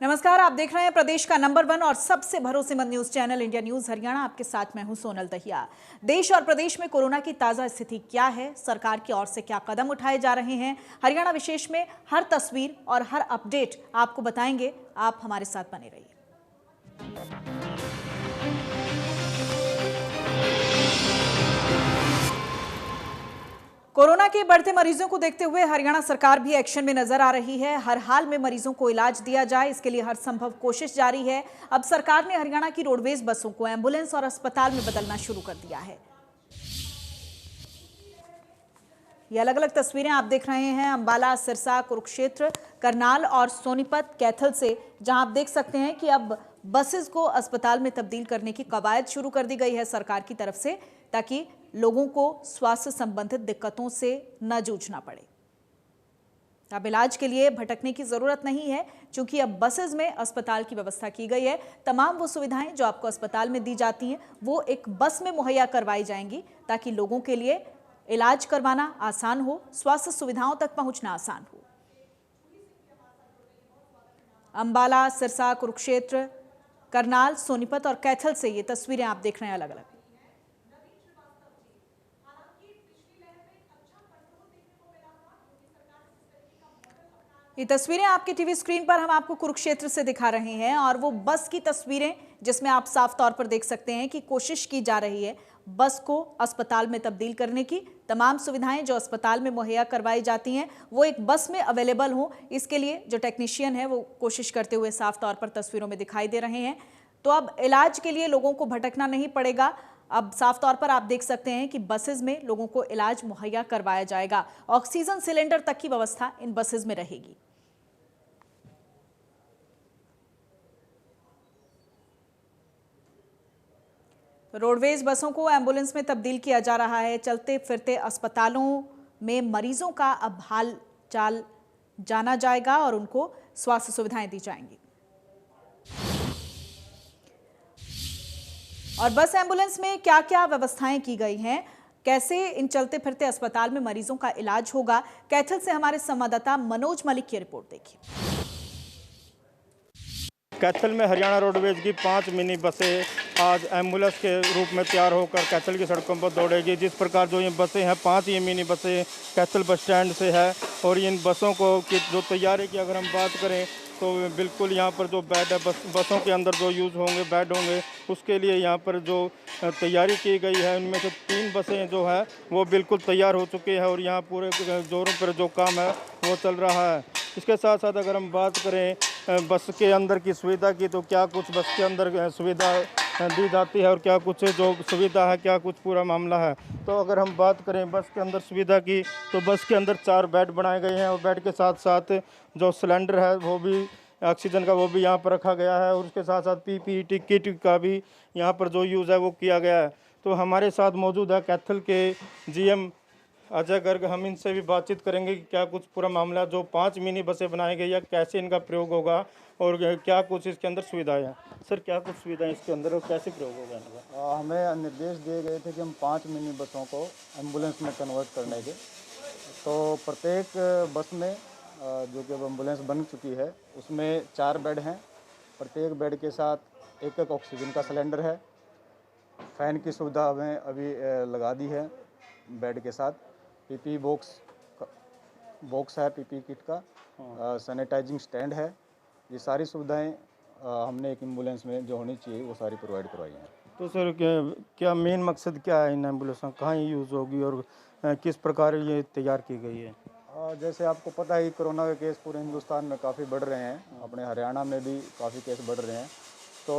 नमस्कार, आप देख रहे हैं प्रदेश का नंबर 1 और सबसे भरोसेमंद news channel India news Haryana. आपके साथ मैं हूं सोनल दहिया। देश और प्रदेश में कोरोना की ताजा स्थिति क्या है, सरकार की ओर से क्या कदम उठाए जा रहे हैं, हरियाणा विशेष में हर तस्वीर और हर अपडेट आपको बताएंगे। आप हमारे साथ बने रहिए। कोरोना के बढ़ते मरीजों को देखते हुए हरियाणा सरकार भी एक्शन में नजर आ रही है। हर हाल में मरीजों को इलाज दिया जाए, इसके लिए हर संभव कोशिश जारी है। अब सरकार ने हरियाणा की रोडवेज बसों को एम्बुलेंस और अस्पताल में बदलना शुरू कर दिया है। ये अलग अलग तस्वीरें आप देख रहे हैं अंबाला, सिरसा, कुरुक्षेत्र, करनाल और सोनीपत, कैथल से, जहां आप देख सकते हैं कि अब बसेस को अस्पताल में तब्दील करने की कवायद शुरू कर दी गई है सरकार की तरफ से, ताकि लोगों को स्वास्थ्य संबंधित दिक्कतों से न जूझना पड़े। अब इलाज के लिए भटकने की जरूरत नहीं है, क्योंकि अब बसेस में अस्पताल की व्यवस्था की गई है। तमाम वो सुविधाएं जो आपको अस्पताल में दी जाती हैं वो एक बस में मुहैया करवाई जाएंगी, ताकि लोगों के लिए इलाज करवाना आसान हो, स्वास्थ्य सुविधाओं तक पहुंचना आसान हो। अंबाला, सिरसा, कुरुक्षेत्र, करनाल, सोनीपत और कैथल से ये तस्वीरें आप देख रहे हैं अलग अलग। ये तस्वीरें आपके टीवी स्क्रीन पर हम आपको कुरुक्षेत्र से दिखा रहे हैं, और वो बस की तस्वीरें जिसमें आप साफ तौर पर देख सकते हैं कि कोशिश की जा रही है बस को अस्पताल में तब्दील करने की। तमाम सुविधाएं जो अस्पताल में मुहैया करवाई जाती हैं वो एक बस में अवेलेबल हो, इसके लिए जो टेक्नीशियन है वो कोशिश करते हुए साफ तौर पर तस्वीरों में दिखाई दे रहे हैं। तो अब इलाज के लिए लोगों को भटकना नहीं पड़ेगा। अब साफ तौर पर आप देख सकते हैं कि बसेज में लोगों को इलाज मुहैया करवाया जाएगा। ऑक्सीजन सिलेंडर तक की व्यवस्था इन बसेज में रहेगी। रोडवेज बसों को एम्बुलेंस में तब्दील किया जा रहा है। चलते फिरते अस्पतालों में मरीजों का अब हाल चाल जाना जाएगा और उनको स्वास्थ्य सुविधाएं दी जाएंगी। और बस एम्बुलेंस में क्या क्या व्यवस्थाएं की गई हैं, कैसे इन चलते फिरते अस्पताल में मरीजों का इलाज होगा, कैथल से हमारे संवाददाता मनोज मलिक की रिपोर्ट देखिए। कैथल में हरियाणा रोडवेज की 5 मिनी बसें आज एम्बुलेंस के रूप में तैयार होकर कैथल की सड़कों पर दौड़ेगी। जिस प्रकार जो ये बसें हैं, 5 ये मिनी बसें कैथल बस स्टैंड से है, और इन बसों को की जो तैयारी की अगर हम बात करें तो बिल्कुल यहाँ पर जो बेड है, बसों के अंदर जो यूज़ होंगे बेड होंगे, उसके लिए यहाँ पर जो तैयारी की गई है, उनमें से 3 बसें जो है वो बिल्कुल तैयार हो चुकी है और यहाँ पूरे जोरों पर जो काम है वो चल रहा है। इसके साथ साथ अगर हम बात करें बस के अंदर की सुविधा की, तो क्या कुछ बस के अंदर सुविधा दी जाती है और क्या कुछ जो सुविधा है, क्या कुछ पूरा मामला है। तो अगर हम बात करें बस के अंदर सुविधा की, तो बस के अंदर 4 बेड बनाए गए हैं और बेड के साथ साथ जो सिलेंडर है वो भी ऑक्सीजन का वो भी यहाँ पर रखा गया है, और उसके साथ साथ PPE किट का भी यहाँ पर जो यूज़ है वो किया गया है। तो हमारे साथ मौजूद है कैथल के GM अजय गर्ग। हम इनसे भी बातचीत करेंगे कि क्या कुछ पूरा मामला, जो 5 मिनी बसें बनाई गई है, कैसे इनका प्रयोग होगा और क्या कुछ इसके अंदर सुविधाएं हैं। सर, क्या कुछ सुविधाएं इसके अंदर और कैसे प्रयोग होगा इनका? हमें निर्देश दिए गए थे कि हम 5 मिनी बसों को एम्बुलेंस में कन्वर्ट करने के। तो प्रत्येक बस में जो कि अब एम्बुलेंस बन चुकी है उसमें 4 बेड हैं। प्रत्येक बेड के साथ एक एक ऑक्सीजन का सिलेंडर है। फ़ैन की सुविधा हमें अभी लगा दी है बेड के साथ। PPE बॉक्स है PPE किट का, सैनिटाइजिंग स्टैंड है। ये सारी सुविधाएं हमने एक एम्बुलेंस में जो होनी चाहिए वो सारी प्रोवाइड करवाई हैं। तो सर, क्या मेन मकसद क्या है इन एम्बुलेंस का, कहाँ ये यूज़ होगी और किस प्रकार ये तैयार की गई है? जैसे आपको पता है कोरोना के केस पूरे हिंदुस्तान में काफ़ी बढ़ रहे हैं, अपने हरियाणा में भी काफ़ी केस बढ़ रहे हैं। तो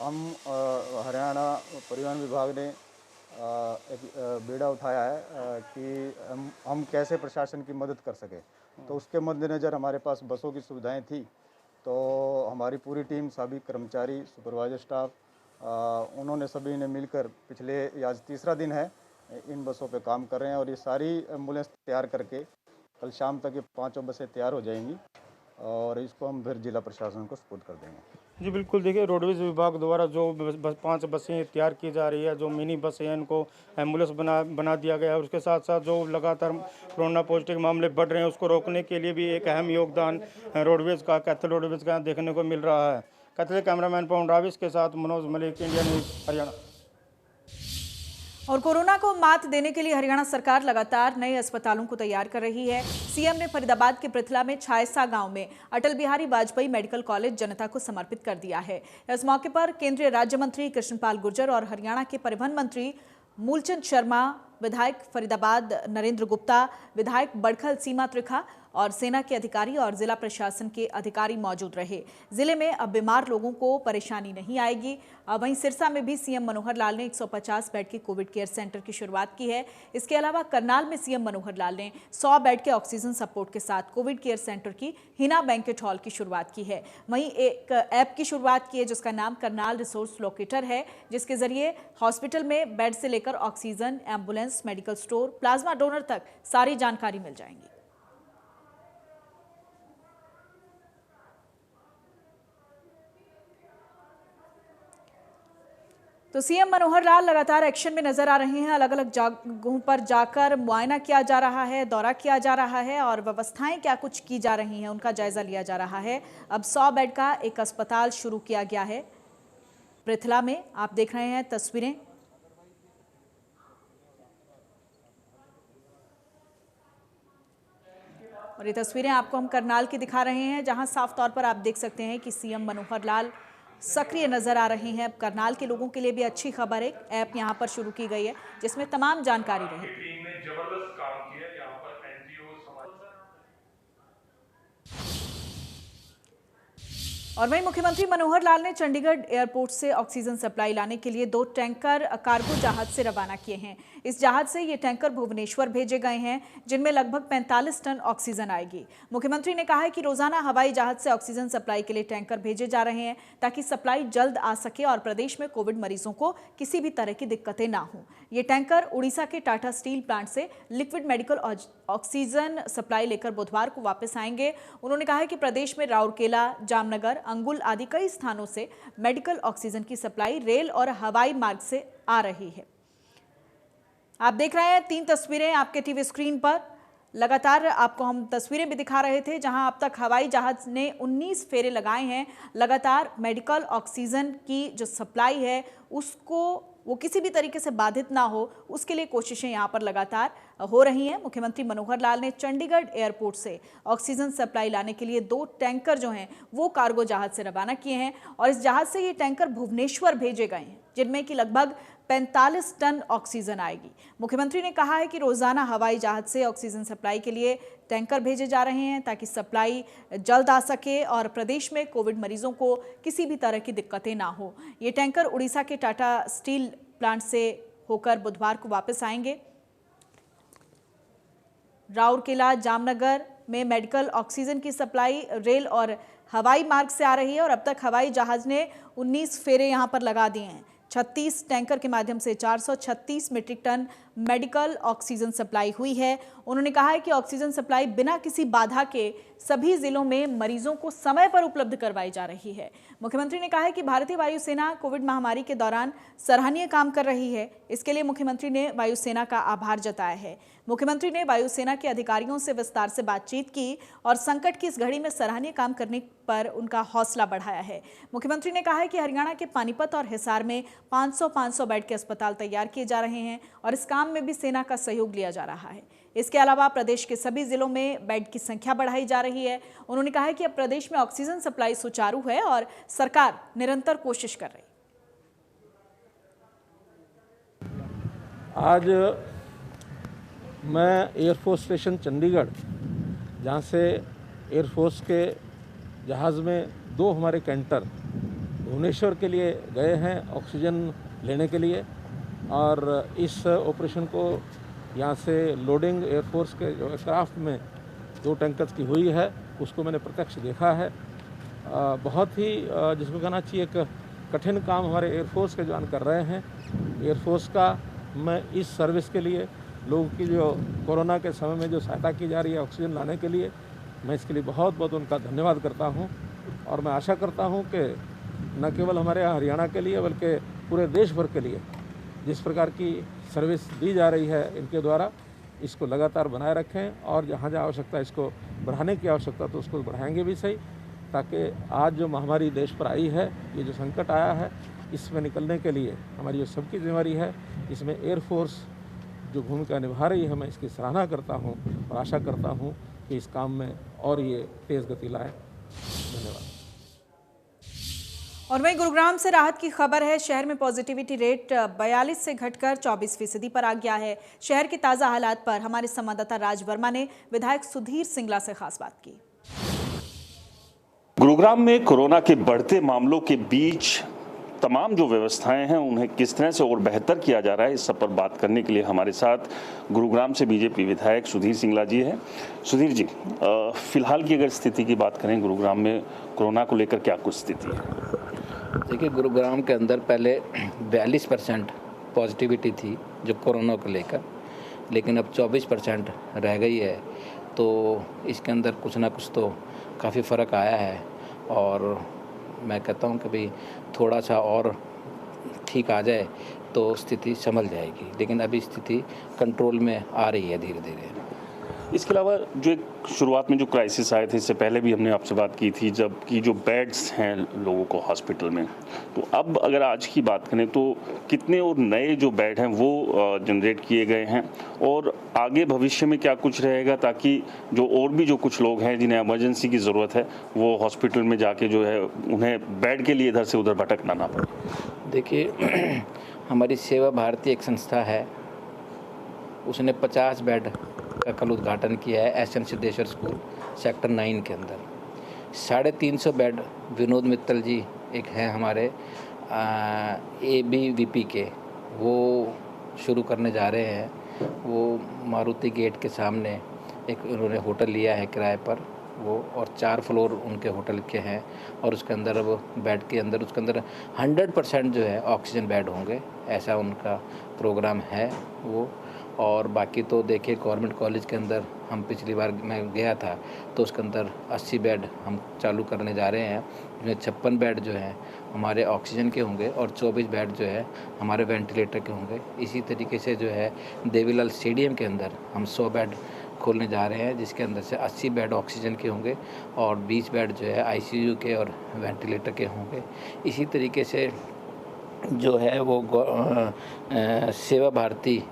हम हरियाणा परिवहन विभाग ने एक बीड़ा उठाया है कि हम कैसे प्रशासन की मदद कर सकें। तो उसके मद्देनज़र हमारे पास बसों की सुविधाएं थी, तो हमारी पूरी टीम, सभी कर्मचारी, सुपरवाइजर स्टाफ, उन्होंने सभी ने मिलकर पिछले आज तीसरा दिन है इन बसों पे काम कर रहे हैं, और ये सारी एम्बुलेंस तैयार करके कल शाम तक ये 5 बसें तैयार हो जाएंगी और इसको हम फिर जिला प्रशासन को सुपुर्द कर देंगे। जी बिल्कुल, देखिए रोडवेज़ विभाग द्वारा जो 5 बसें तैयार की जा रही है, जो मिनी बसें हैं इनको एम्बुलेंस बना दिया गया है और उसके साथ-साथ जो लगातार कोरोना पॉजिटिव मामले बढ़ रहे हैं उसको रोकने के लिए भी एक अहम योगदान रोडवेज़ का, कैथल रोडवेज़ का देखने को मिल रहा है। कैथल कैमरामैन पवन राविस के साथ मनोज मलिक, इंडिया न्यूज़, हरियाणा। और कोरोना को मात देने के लिए हरियाणा सरकार लगातार नए अस्पतालों को तैयार कर रही है। सीएम ने फरीदाबाद के पृथला में छायसा गांव में अटल बिहारी वाजपेयी मेडिकल कॉलेज जनता को समर्पित कर दिया है। इस मौके पर केंद्रीय राज्य मंत्री कृष्णपाल गुर्जर और हरियाणा के परिवहन मंत्री मूलचंद शर्मा, विधायक फरीदाबाद नरेंद्र गुप्ता, विधायक बड़खल सीमा त्रिखा और सेना के अधिकारी और जिला प्रशासन के अधिकारी मौजूद रहे। जिले में अब बीमार लोगों को परेशानी नहीं आएगी। वहीं सिरसा में भी सीएम मनोहर लाल ने 150 बेड के कोविड केयर सेंटर की शुरुआत की है। इसके अलावा करनाल में सीएम मनोहर लाल ने 100 बेड के ऑक्सीजन सपोर्ट के साथ कोविड केयर सेंटर की हिना बैंकेट हॉल की शुरुआत की है। वहीं एक ऐप की शुरुआत की है जिसका नाम करनाल रिसोर्स लोकेटर है, जिसके जरिए हॉस्पिटल में बेड से लेकर oxygen, ambulance, medical store, plasma donor तक सारी जानकारी मिल जाएंगी। तो सीएम मनोहर लाल लगातार एक्शन में नजर आ रहे हैं। अलग अलग जगहों पर जाकर मुआयना किया जा रहा है, दौरा किया जा रहा है और व्यवस्थाएं क्या कुछ की जा रही हैं उनका जायजा लिया जा रहा है। अब 100 बेड का एक अस्पताल शुरू किया गया है पृथला में, आप देख रहे हैं तस्वीरें। और ये तस्वीरें आपको हम करनाल की दिखा रहे हैं, जहां साफ तौर पर आप देख सकते हैं कि सीएम मनोहर लाल सक्रिय नजर आ रहे हैं। करनाल के लोगों के लिए भी अच्छी खबर है, ऐप यहां पर शुरू की गई है जिसमें तमाम जानकारी रहेगी। और वहीं मुख्यमंत्री मनोहर लाल ने चंडीगढ़ एयरपोर्ट से ऑक्सीजन सप्लाई लाने के लिए 2 टैंकर कार्गो जहाज से रवाना किए हैं। इस जहाज से ये टैंकर भुवनेश्वर भेजे गए हैं, जिनमें लगभग 45 टन ऑक्सीजन आएगी। मुख्यमंत्री ने कहा है कि रोजाना हवाई जहाज से ऑक्सीजन सप्लाई के लिए टैंकर भेजे जा रहे हैं ताकि सप्लाई जल्द आ सके और प्रदेश में कोविड मरीजों को किसी भी तरह की दिक्कतें ना हो। ये टैंकर उड़ीसा के टाटा स्टील प्लांट से लिक्विड मेडिकल ऑक्सीजन सप्लाई लेकर बुधवार को वापस आएंगे। उन्होंने कहा है कि प्रदेश में राउरकेला, जामनगर, अंगुल आदि कई स्थानों से मेडिकल ऑक्सीजन की सप्लाई रेल और हवाई मार्ग से आ रही है। आप देख रहे हैं 3 तस्वीरें आपके टीवी स्क्रीन पर। लगातार आपको हम तस्वीरें भी दिखा रहे थे जहां अब तक हवाई जहाज ने 19 फेरे लगाए हैं। लगातार मेडिकल ऑक्सीजन की जो सप्लाई है उसको वो किसी भी तरीके से बाधित ना हो, उसके लिए कोशिशें यहां पर लगातार हो रही हैं। मुख्यमंत्री मनोहर लाल ने चंडीगढ़ एयरपोर्ट से ऑक्सीजन सप्लाई लाने के लिए 2 टैंकर जो हैं वो कार्गो जहाज से रवाना किए हैं और इस जहाज से ये टैंकर भुवनेश्वर भेजे गए हैं, जिनमें कि लगभग 45 टन ऑक्सीजन आएगी। मुख्यमंत्री ने कहा है कि रोजाना हवाई जहाज से ऑक्सीजन सप्लाई के लिए टैंकर भेजे जा रहे हैं ताकि सप्लाई जल्द आ सके और प्रदेश में कोविड मरीजों को किसी भी तरह की दिक्कतें ना हो। ये टैंकर उड़ीसा के टाटा स्टील प्लांट से होकर बुधवार को वापस आएंगे। राउरकेला, जामनगर में मेडिकल ऑक्सीजन की सप्लाई रेल और हवाई मार्ग से आ रही है और अब तक हवाई जहाज ने 19 फेरे यहां पर लगा दिए हैं। 36 टैंकर के माध्यम से 436 metric ton medical oxygen supply हुई है। उन्होंने कहा है कि ऑक्सीजन सप्लाई बिना किसी बाधा के सभी जिलों में मरीजों को समय पर उपलब्ध करवाई जा रही है। मुख्यमंत्री ने कहा है कि भारतीय वायुसेना कोविड महामारी के दौरान सराहनीय काम कर रही है। इसके लिए मुख्यमंत्री ने वायुसेना का आभार जताया है। मुख्यमंत्री ने वायुसेना के अधिकारियों से विस्तार से बातचीत की और संकट की इस घड़ी में सराहनीय काम करने पर उनका हौसला बढ़ाया है। मुख्यमंत्री ने कहा है कि हरियाणा के पानीपत और हिसार में 500 बेड के अस्पताल तैयार किए जा रहे हैं और इस काम में भी सेना का सहयोग लिया जा रहा है। इसके अलावा प्रदेश के सभी जिलों में बेड की संख्या बढ़ाई जा रही है। उन्होंने कहा है कि अब प्रदेश में ऑक्सीजन सप्लाई सुचारू है और सरकार निरंतर कोशिश कर रही है। आज मैं एयरफोर्स स्टेशन चंडीगढ़, जहाँ से एयरफोर्स के जहाज़ में 2 हमारे कैंटर भुवनेश्वर के लिए गए हैं ऑक्सीजन लेने के लिए और इस ऑपरेशन को यहाँ से लोडिंग एयरफोर्स के जो एयरक्राफ्ट में 2 टैंकर्स की हुई है उसको मैंने प्रत्यक्ष देखा है। बहुत ही जिसको कहना चाहिए एक कठिन काम हमारे एयरफोर्स के जवान कर रहे हैं। एयरफोर्स का मैं इस सर्विस के लिए लोगों की जो कोरोना के समय में जो सहायता की जा रही है ऑक्सीजन लाने के लिए, मैं इसके लिए बहुत बहुत उनका धन्यवाद करता हूं और मैं आशा करता हूं कि न केवल हमारे हरियाणा के लिए बल्कि पूरे देश भर के लिए जिस प्रकार की सर्विस दी जा रही है इनके द्वारा, इसको लगातार बनाए रखें और जहाँ जहाँ आवश्यकता है इसको बढ़ाने की आवश्यकता तो उसको बढ़ाएंगे भी सही, ताकि आज जो महामारी देश पर आई है, ये जो संकट आया है, इसमें निकलने के लिए हमारी जो सबकी जिम्मेदारी है, इसमें एयरफोर्स जो भूमिका निभा रही है, मैं इसकी सराहना करता हूँ और आशा करता हूँ कि इस काम में और ये तेज़ गति लाएँ। धन्यवाद। और वहीं गुरुग्राम से राहत की खबर है। शहर में पॉजिटिविटी रेट 42 से घटकर 24% पर आ गया है। शहर के ताज़ा हालात पर हमारे संवाददाता राज वर्मा ने विधायक सुधीर सिंगला से खास बात की। गुरुग्राम में कोरोना के बढ़ते मामलों के बीच तमाम जो व्यवस्थाएं हैं उन्हें किस तरह से और बेहतर किया जा रहा है, इस सब पर बात करने के लिए हमारे साथ गुरुग्राम से बीजेपी विधायक सुधीर सिंगला जी हैं। सुधीर जी, फिलहाल की अगर स्थिति की बात करें गुरुग्राम में कोरोना को लेकर क्या कुछ स्थिति है? देखिए, गुरुग्राम के अंदर पहले 42% पॉजिटिविटी थी जो कोरोना को लेकर, लेकिन अब 24% रह गई है। तो इसके अंदर कुछ ना कुछ तो काफ़ी फ़र्क आया है और मैं कहता हूँ कि भाई थोड़ा सा और ठीक आ जाए तो स्थिति संभल जाएगी, लेकिन अभी स्थिति कंट्रोल में आ रही है धीरे धीरे। इसके अलावा जो एक शुरुआत में जो क्राइसिस आए थे, इससे पहले भी हमने आपसे बात की थी, जबकि जो बेड्स हैं लोगों को हॉस्पिटल में, तो अब अगर आज की बात करें तो कितने और नए जो बेड हैं वो जनरेट किए गए हैं और आगे भविष्य में क्या कुछ रहेगा ताकि जो और भी जो कुछ लोग हैं जिन्हें इमरजेंसी की ज़रूरत है वो हॉस्पिटल में जाके जो है उन्हें बेड के लिए इधर से उधर भटकना ना पड़े? देखिए, हमारी सेवा भारती एक संस्था है, उसने 50 बेड का कल उद्घाटन किया है एसएन सिद्धेश्वर स्कूल सेक्टर 9 के अंदर। 350 बेड विनोद मित्तल जी एक हैं हमारे ABVP के, वो शुरू करने जा रहे हैं। वो मारुति गेट के सामने एक उन्होंने होटल लिया है किराए पर वो, और 4 फ्लोर उनके होटल के हैं और उसके अंदर वो बेड के अंदर उसके अंदर 100% जो है ऑक्सीजन बेड होंगे, ऐसा उनका प्रोग्राम है वो। और बाकी तो देखिए, गवर्नमेंट कॉलेज के अंदर हम पिछली बार मैं गया था तो उसके अंदर 80 बेड हम चालू करने जा रहे हैं, जिसमें 56 बेड जो हैं हमारे ऑक्सीजन के होंगे और 24 बेड जो है हमारे वेंटिलेटर के होंगे। इसी तरीके से जो है देवीलाल स्टेडियम के अंदर हम 100 बेड खोलने जा रहे हैं, जिसके अंदर से 80 बेड ऑक्सीजन के होंगे और 20 बेड जो है ICU के और वेंटिलेटर के होंगे। इसी तरीके से जो है वो सेवा भारती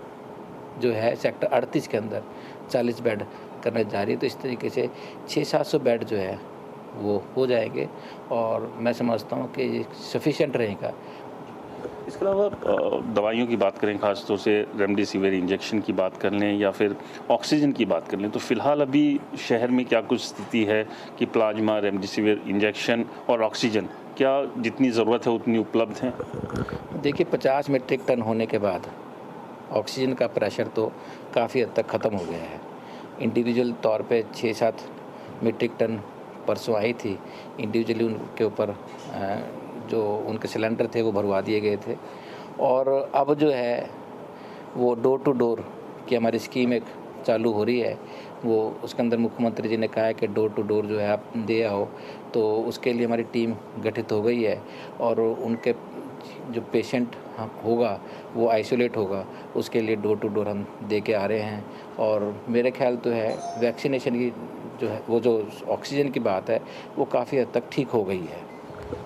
जो है सेक्टर 38 के अंदर 40 बेड करने जा रही है। तो इस तरीके से 600-700 बेड जो है वो हो जाएंगे और मैं समझता हूँ कि सफिशिएंट रहेगा। इसके अलावा दवाइयों की बात करें, खासतौर से रेमडेसिविर इंजेक्शन की बात कर लें या फिर ऑक्सीजन की बात कर लें, तो फिलहाल अभी शहर में क्या कुछ स्थिति है कि प्लाज्मा, रेमडेसिविर इंजेक्शन और ऑक्सीजन क्या जितनी ज़रूरत है उतनी उपलब्ध हैं? देखिए, 50 मीट्रिक टन होने के बाद ऑक्सीजन का प्रेशर तो काफ़ी हद तक ख़त्म हो गया है। इंडिविजुअल तौर पे 6-7 मीट्रिक टन परसों आई थी, इंडिविजुअली उनके ऊपर जो उनके सिलेंडर थे वो भरवा दिए गए थे। और अब जो है वो डोर टू डोर की हमारी स्कीम एक चालू हो रही है, वो उसके अंदर मुख्यमंत्री जी ने कहा है कि डोर टू डोर जो है आप दे आओ, तो उसके लिए हमारी टीम गठित हो गई है और उनके जो पेशेंट होगा वो आइसोलेट होगा, उसके लिए डोर टू डोर हम दे के आ रहे हैं। और मेरे ख्याल तो है वैक्सीनेशन की जो है वो जो ऑक्सीजन की बात है वो काफ़ी हद तक ठीक हो गई है।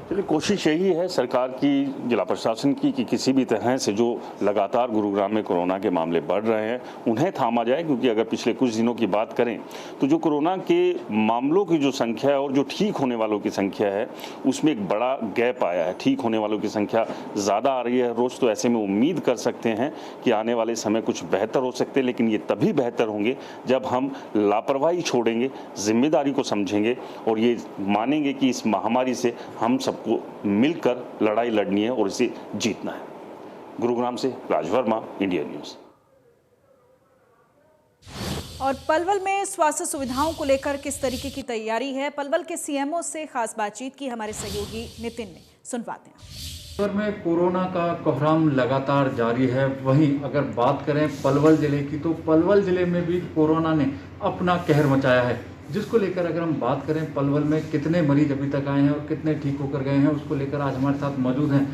चलिए, कोशिश यही है सरकार की, जिला प्रशासन की, कि किसी भी तरह से जो लगातार गुरुग्राम में कोरोना के मामले बढ़ रहे हैं उन्हें थामा जाए, क्योंकि अगर पिछले कुछ दिनों की बात करें तो जो कोरोना के मामलों की जो संख्या है और जो ठीक होने वालों की संख्या है उसमें एक बड़ा गैप आया है। ठीक होने वालों की संख्या ज़्यादा आ रही है रोज़, तो ऐसे में उम्मीद कर सकते हैं कि आने वाले समय कुछ बेहतर हो सकते हैं, लेकिन ये तभी बेहतर होंगे जब हम लापरवाही छोड़ेंगे, जिम्मेदारी को समझेंगे और ये मानेंगे कि इस महामारी से हम सबको मिलकर लड़ाई लड़नी है और इसे जीतना है। गुरुग्राम से राज वर्मा, इंडिया न्यूज़। और पलवल में स्वास्थ्य सुविधाओं को लेकर किस तरीके की तैयारी है, पलवल के CMO से खास बातचीत की हमारे सहयोगी नितिन ने, सुनवाते हैं। पलवल में कोरोना का कोहराम लगातार जारी है। वहीं अगर बात करें पलवल जिले की, तो पलवल जिले में भी कोरोना ने अपना कहर मचाया है। जिसको लेकर अगर हम बात करें पलवल में कितने मरीज अभी तक आए हैं और कितने ठीक होकर गए हैं, उसको लेकर आज हमारे साथ मौजूद हैं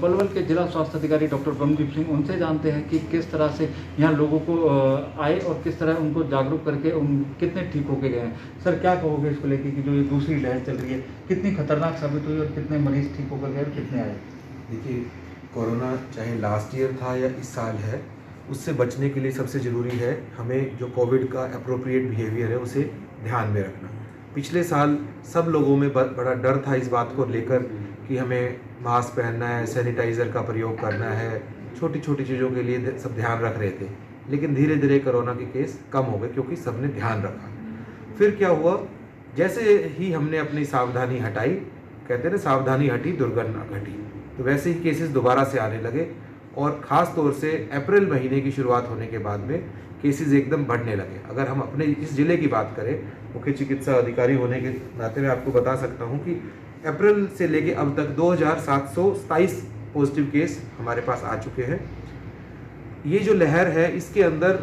पलवल के जिला स्वास्थ्य अधिकारी डॉक्टर ब्रह्मदीप सिंह। उनसे जानते हैं कि किस तरह से यहाँ लोगों को आए और किस तरह उनको जागरूक करके कितने ठीक होकर गए हैं। सर, क्या कहोगे इसको लेकर कि जो ये दूसरी लहर चल रही है कितनी खतरनाक साबित हुई और कितने मरीज ठीक होकर गए और कितने आए? देखिए, कोरोना चाहे लास्ट ईयर था या इस साल है, उससे बचने के लिए सबसे ज़रूरी है हमें जो कोविड का अप्रोप्रिएट बिहेवियर है उसे ध्यान में रखना। पिछले साल सब लोगों में बड़ा डर था इस बात को लेकर कि हमें मास्क पहनना है, सैनिटाइज़र का प्रयोग करना है, छोटी छोटी चीज़ों के लिए सब ध्यान रख रहे थे। लेकिन धीरे धीरे कोरोना के केस कम हो गए क्योंकि सबने ध्यान रखा। फिर क्या हुआ, जैसे ही हमने अपनी सावधानी हटाई, कहते हैं ना सावधानी हटी दुर्घटना घटी, तो वैसे ही केसेस दोबारा से आने लगे और ख़ास तौर से अप्रैल महीने की शुरुआत होने के बाद में केसेस एकदम बढ़ने लगे। अगर हम अपने इस ज़िले की बात करें, मुख्य चिकित्सा अधिकारी होने के नाते मैं आपको बता सकता हूं कि अप्रैल से लेके अब तक 2727 पॉजिटिव केस हमारे पास आ चुके हैं। ये जो लहर है इसके अंदर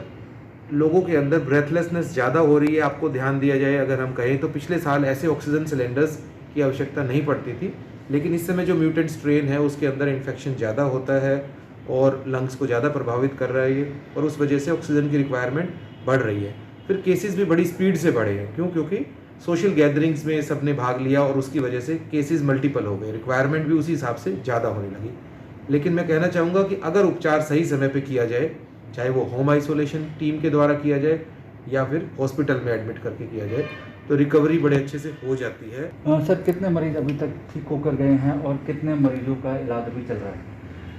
लोगों के अंदर ब्रेथलेसनेस ज़्यादा हो रही है। आपको ध्यान दिया जाए, अगर हम कहें तो पिछले साल ऐसे ऑक्सीजन सिलेंडर्स की आवश्यकता नहीं पड़ती थी, लेकिन इस समय जो म्यूटेंट स्ट्रेन है उसके अंदर इन्फेक्शन ज़्यादा होता है और लंग्स को ज़्यादा प्रभावित कर रहा है ये, और उस वजह से ऑक्सीजन की रिक्वायरमेंट बढ़ रही है। फिर केसेस भी बड़ी स्पीड से बढ़े हैं। क्यों? क्योंकि सोशल गैदरिंग्स में सबने भाग लिया और उसकी वजह से केसेस मल्टीपल हो गए, रिक्वायरमेंट भी उसी हिसाब से ज़्यादा होने लगी। लेकिन मैं कहना चाहूँगा कि अगर उपचार सही समय पर किया जाए, चाहे वो होम आइसोलेशन टीम के द्वारा किया जाए या फिर हॉस्पिटल में एडमिट करके किया जाए, तो रिकवरी बड़े अच्छे से हो जाती है। सर, कितने मरीज अभी तक ठीक होकर गए हैं और कितने मरीजों का इलाज अभी चल रहा है?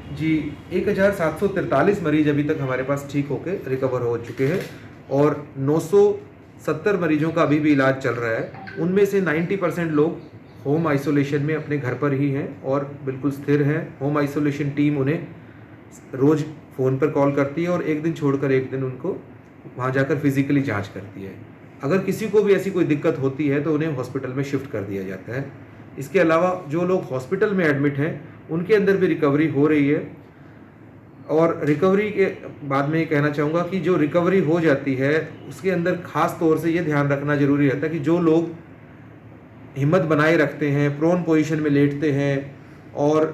जी, 1743 मरीज अभी तक हमारे पास ठीक होकर रिकवर हो चुके हैं और 970 मरीजों का अभी भी इलाज चल रहा है। उनमें से 90% लोग होम आइसोलेशन में अपने घर पर ही हैं और बिल्कुल स्थिर हैं। होम आइसोलेशन टीम उन्हें रोज़ फ़ोन पर कॉल करती है और एक दिन छोड़कर एक दिन उनको वहाँ जाकर फिजिकली जांच करती है। अगर किसी को भी ऐसी कोई दिक्कत होती है तो उन्हें हॉस्पिटल में शिफ्ट कर दिया जाता है। इसके अलावा जो लोग हॉस्पिटल में एडमिट हैं उनके अंदर भी रिकवरी हो रही है। और रिकवरी के बाद में ये कहना चाहूँगा कि जो रिकवरी हो जाती है उसके अंदर ख़ास तौर से ये ध्यान रखना ज़रूरी रहता है कि जो लोग हिम्मत बनाए रखते हैं, प्रोन पोजीशन में लेटते हैं और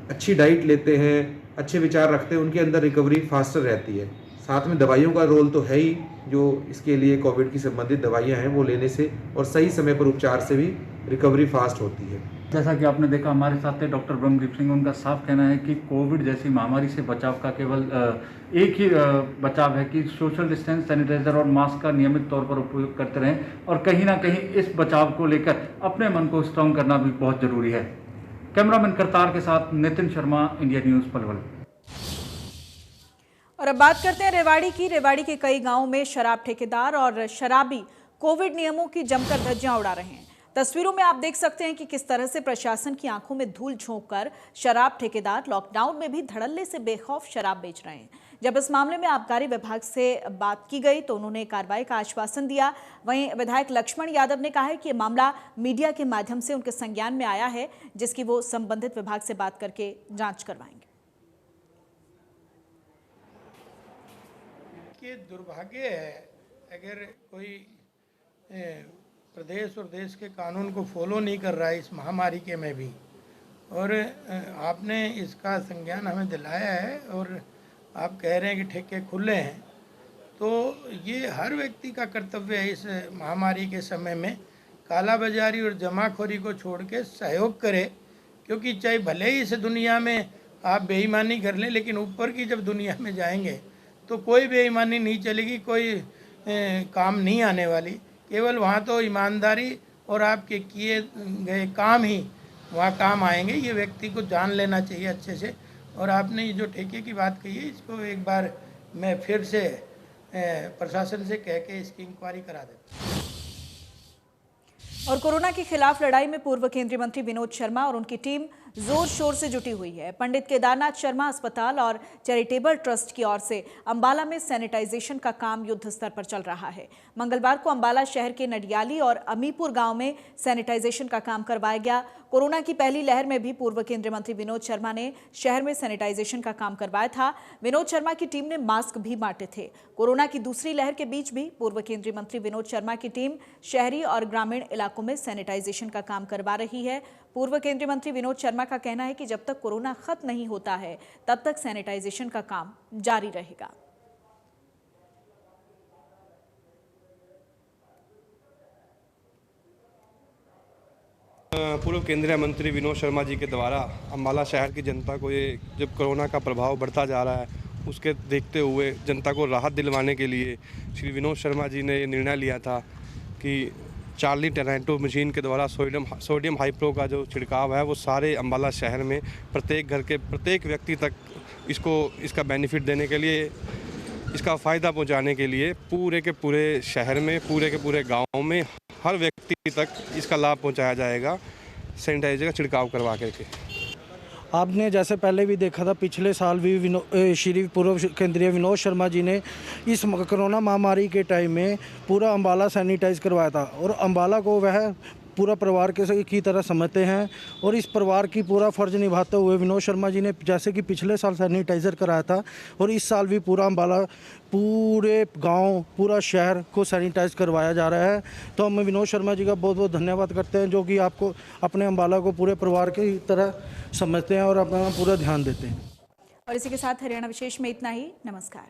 अच्छी डाइट लेते हैं, अच्छे विचार रखते हैं, उनके अंदर रिकवरी फास्टर रहती है। साथ में दवाइयों का रोल तो है ही, जो इसके लिए कोविड की संबंधित दवाइयाँ हैं वो लेने से और सही समय पर उपचार से भी रिकवरी फास्ट होती है। जैसा कि आपने देखा, हमारे साथ थे डॉक्टर ब्रह्मदीप सिंह। उनका साफ कहना है कि कोविड जैसी महामारी से बचाव का केवल एक ही बचाव है कि सोशल डिस्टेंस, सैनिटाइजर और मास्क का नियमित तौर पर उपयोग करते रहें और कहीं ना कहीं इस बचाव को लेकर अपने मन को स्ट्रॉन्ग करना भी बहुत ज़रूरी है। कैमरामैन करतार के साथ नितिन शर्मा, इंडिया न्यूज़ पलवल। और अब बात करते हैं रेवाड़ी की। रेवाड़ी के कई गांवों में शराब ठेकेदार और शराबी कोविड नियमों की जमकर धज्जियां उड़ा रहे हैं। तस्वीरों में आप देख सकते हैं कि किस तरह से प्रशासन की आंखों में धूल झोंककर शराब ठेकेदार लॉकडाउन में भी धड़ल्ले से बेखौफ शराब बेच रहे हैं। जब इस मामले में आबकारी विभाग से बात की गई तो उन्होंने कार्रवाई का आश्वासन दिया। वहीं विधायक लक्ष्मण यादव ने कहा है कि मामला मीडिया के माध्यम से उनके संज्ञान में आया है, जिसकी वो संबंधित विभाग से बात करके जांच करवाएंगे। ये दुर्भाग्य है अगर कोई प्रदेश और देश के कानून को फॉलो नहीं कर रहा है इस महामारी के में भी, और आपने इसका संज्ञान हमें दिलाया है और आप कह रहे हैं कि ठेके खुले हैं, तो ये हर व्यक्ति का कर्तव्य है इस महामारी के समय में कालाबाजारी और जमाखोरी को छोड़ के सहयोग करे। क्योंकि चाहे भले ही इस दुनिया में आप बेईमानी कर लें, लेकिन ऊपर की जब दुनिया में जाएंगे तो कोई बेईमानी नहीं चलेगी, कोई काम नहीं आने वाली। केवल वहाँ तो ईमानदारी और आपके किए गए काम ही वहाँ काम आएंगे। ये व्यक्ति को जान लेना चाहिए अच्छे से। और आपने ये जो ठेके की बात कही है, इसको एक बार मैं फिर से प्रशासन से कह के इसकी इंक्वायरी करा देता हूँ। और कोरोना के खिलाफ लड़ाई में पूर्व केंद्रीय मंत्री विनोद शर्मा और उनकी टीम जोर शोर से जुटी हुई है। पंडित केदारनाथ शर्मा अस्पताल और चैरिटेबल ट्रस्ट की ओर से अंबाला में सैनिटाइजेशन का काम युद्ध स्तर पर चल रहा है। मंगलवार को अंबाला शहर के नडियाली और अमीपुर गांव में सैनिटाइजेशन का काम करवाया गया। कोरोना की पहली लहर में भी पूर्व केंद्रीय मंत्री विनोद शर्मा ने शहर में सैनिटाइजेशन का काम करवाया था। विनोद शर्मा की टीम ने मास्क भी बांटे थे। कोरोना की दूसरी लहर के बीच भी पूर्व केंद्रीय मंत्री विनोद शर्मा की टीम शहरी और ग्रामीण इलाकों में सैनिटाइजेशन का काम करवा रही है। पूर्व केंद्रीय मंत्री विनोद शर्मा का कहना है कि जब तक कोरोना खत्म नहीं होता है तब तक सैनिटाइजेशन का काम जारी रहेगा। पूर्व केंद्रीय मंत्री विनोद शर्मा जी के द्वारा अम्बाला शहर की जनता को ये जब कोरोना का प्रभाव बढ़ता जा रहा है उसके देखते हुए जनता को राहत दिलवाने के लिए श्री विनोद शर्मा जी ने ये निर्णय लिया था कि चार्ली टोरंटो मशीन के द्वारा सोडियम हाइप्रो का जो छिड़काव है वो सारे अम्बाला शहर में प्रत्येक घर के प्रत्येक व्यक्ति तक इसका बेनिफिट देने के लिए, इसका फ़ायदा पहुंचाने के लिए पूरे के पूरे शहर में, पूरे के पूरे गाँव में हर व्यक्ति तक इसका लाभ पहुंचाया जाएगा सैनिटाइजर का छिड़काव करवा करके। आपने जैसे पहले भी देखा था, पिछले साल भी श्री पूर्व केंद्रीय विनोद शर्मा जी ने इस कोरोना महामारी के टाइम में पूरा अंबाला सैनिटाइज करवाया था और अंबाला को वह पूरा परिवार की तरह समझते हैं और इस परिवार की पूरा फ़र्ज निभाते हुए विनोद शर्मा जी ने जैसे कि पिछले साल सैनिटाइज़र कराया था और इस साल भी पूरा अंबाला, पूरे गांव, पूरा शहर को सैनिटाइज करवाया जा रहा है। तो हम विनोद शर्मा जी का बहुत बहुत धन्यवाद करते हैं जो कि आपको अपने अंबाला को पूरे परिवार की तरह समझते हैं और अपना पूरा ध्यान देते हैं। और इसी के साथ हरियाणा विशेष में इतना ही। नमस्कार।